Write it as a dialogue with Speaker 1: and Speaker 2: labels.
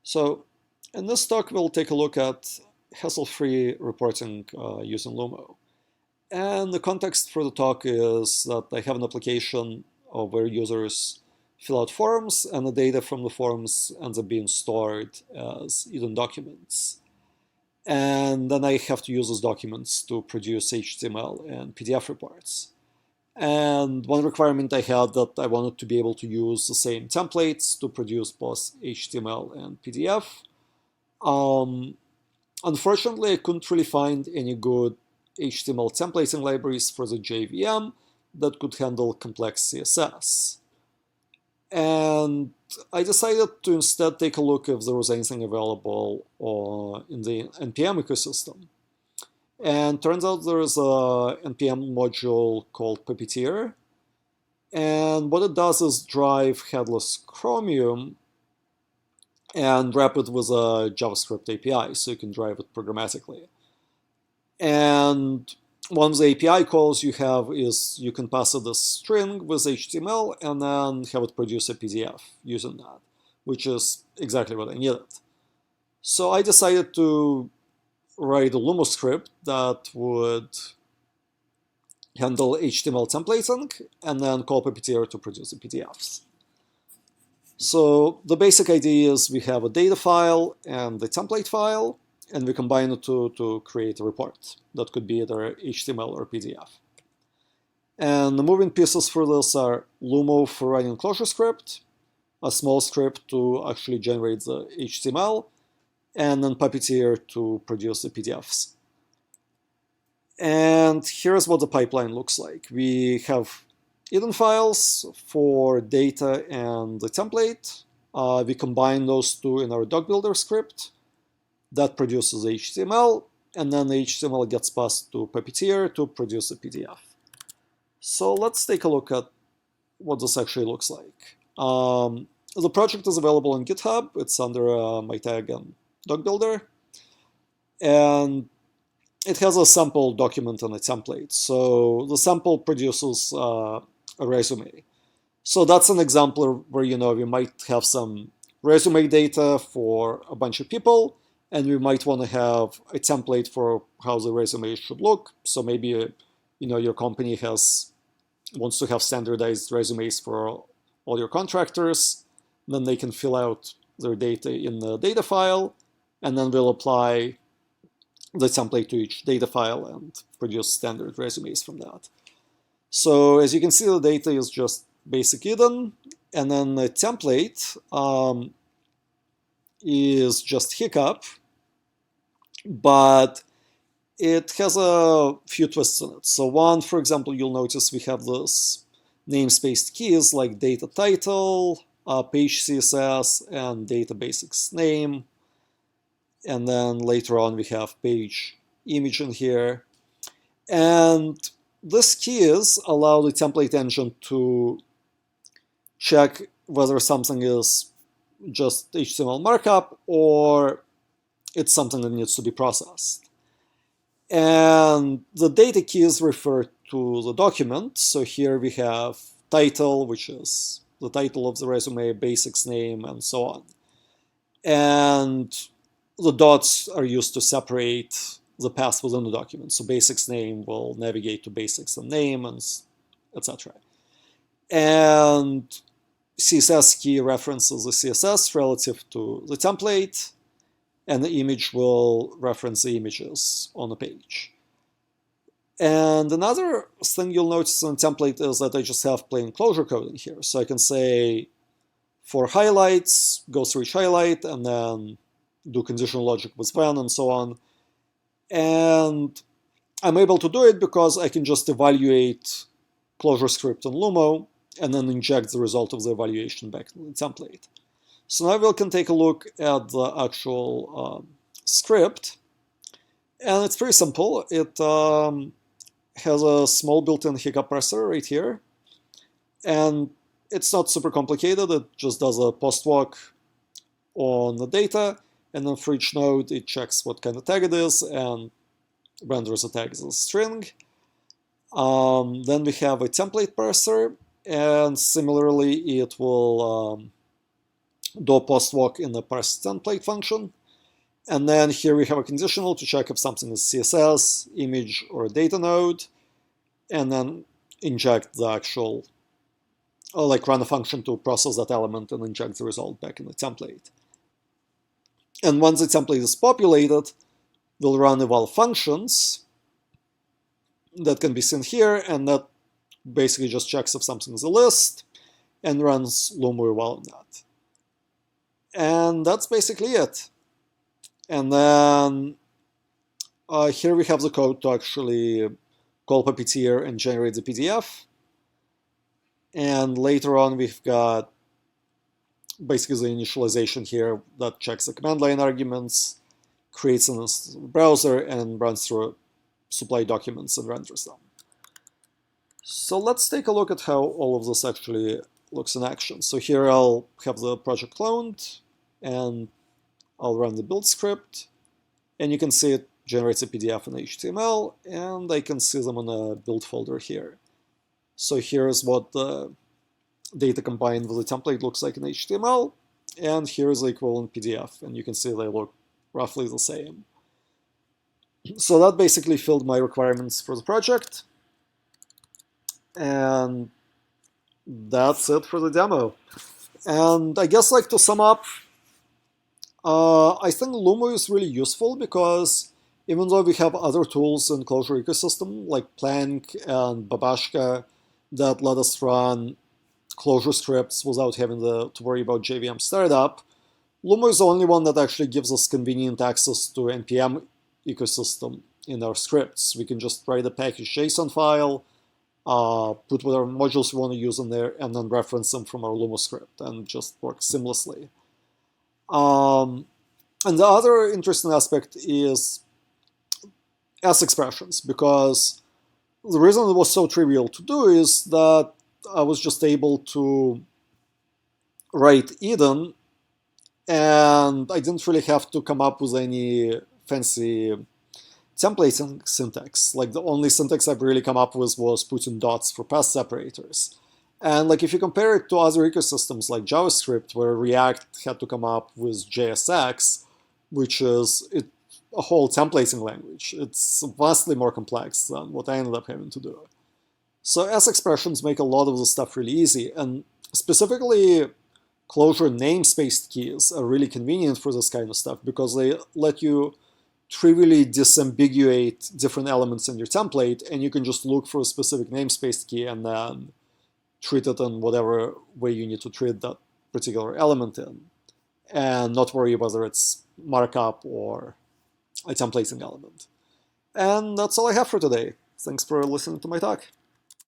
Speaker 1: So in this talk, we'll take a look at hassle-free reporting using Lumo. And the context for the talk is that I have an application where users fill out forms, and the data from the forms ends up being stored as hidden documents. And then I have to use those documents to produce HTML and PDF reports. And one requirement I had that I wanted to be able to use the same templates to produce both HTML and PDF. Unfortunately, I couldn't really find any good HTML templating libraries for the JVM that could handle complex CSS. And I decided to instead take a look if there was anything available in the NPM ecosystem. And turns out there is a NPM module called Puppeteer. And what it does is drive headless Chromium and wrap it with a JavaScript API, so you can drive it programmatically. And one of the API calls you have is you can pass it a string with HTML and then have it produce a PDF using that, which is exactly what I needed. So I decided to write a Lumo script that would handle HTML templating and then call Puppeteer to produce the PDFs. So the basic idea is we have a data file and the template file, and we combine the two to create a report that could be either HTML or PDF. And the moving pieces for this are Lumo for running ClojureScript, a small script to actually generate the HTML, and then Puppeteer to produce the PDFs. And here's what the pipeline looks like. We have hidden files for data and the template. We combine those two in our doc builder script that produces HTML, and then the HTML gets passed to Puppeteer to produce a PDF. So let's take a look at what this actually looks like. The project is available on GitHub. It's under my tag and doc builder, and it has a sample document and a template. So the sample produces a resume. So that's an example where we might have some resume data for a bunch of people, and we might want to have a template for how the resume should look. So maybe your company wants to have standardized resumes for all your contractors. Then they can fill out their data in the data file, and then we'll apply the template to each data file and produce standard resumes from that. So as you can see, the data is just basic hidden, and then the template is just hiccup, but it has a few twists in it. So one, for example, you'll notice we have this namespaced keys like data title, page CSS, and data basics name. And then later on we have page image in here. And these keys allow the template engine to check whether something is just HTML markup or it's something that needs to be processed. And the data keys refer to the document. So here we have title, which is the title of the resume, basics name, and so on. And the dots are used to separate the path within the document. So basics name will navigate to basics and name, and etc. And CSS key references the CSS relative to the template, and the image will reference the images on the page. And another thing you'll notice in the template is that I just have plain Clojure code in here. So I can say for highlights, go through each highlight, and then do conditional logic with when, and so on. And I'm able to do it because I can just evaluate ClojureScript and Lumo and then inject the result of the evaluation back to the template. So now we can take a look at the actual script. And it's pretty simple. It has a small built-in hiccup presser right here. And it's not super complicated. It just does a post walk on the data. And then for each node, it checks what kind of tag it is and renders a tag as a string. Then we have a template parser, and similarly, it will do post walk in the parse template function. And then here we have a conditional to check if something is CSS, image, or data node, and then inject the actual, or like run a function to process that element and inject the result back in the template. And once the template is populated, we'll run eval functions that can be seen here, and that basically just checks if something is a list and runs Lumo eval on that. And that's basically it. And then here we have the code to actually call Puppeteer and generate the PDF. And later on, we've got basically the initialization here that checks the command line arguments, creates a browser, and runs through supply documents and renders them. So let's take a look at how all of this actually looks in action. So here I'll have the project cloned, and I'll run the build script, and you can see it generates a PDF and HTML, and I can see them in a build folder here. So here's what the data combined with the template looks like in HTML, and here's the equivalent PDF, and you can see they look roughly the same. So that basically filled my requirements for the project, and that's it for the demo. And I guess, like, to sum up, I think Lumo is really useful because even though we have other tools in Clojure ecosystem like Plank and Babashka that let us run Clojure scripts without having to worry about JVM startup, Lumo is the only one that actually gives us convenient access to NPM ecosystem in our scripts. We can just write a package JSON file, put whatever modules we want to use in there, and then reference them from our Lumo script, and just work seamlessly. And the other interesting aspect is S expressions, because the reason it was so trivial to do is that I was just able to write Eden, and I didn't really have to come up with any fancy templating syntax. Like, the only syntax I've really come up with was putting dots for path separators. And like, if you compare it to other ecosystems like JavaScript, where React had to come up with JSX, which is a whole templating language, it's vastly more complex than what I ended up having to do. So S expressions make a lot of the stuff really easy, and specifically Clojure namespaced keys are really convenient for this kind of stuff because they let you trivially disambiguate different elements in your template, and you can just look for a specific namespaced key and then treat it in whatever way you need to treat that particular element in, and not worry whether it's markup or a templating element. And that's all I have for today. Thanks for listening to my talk.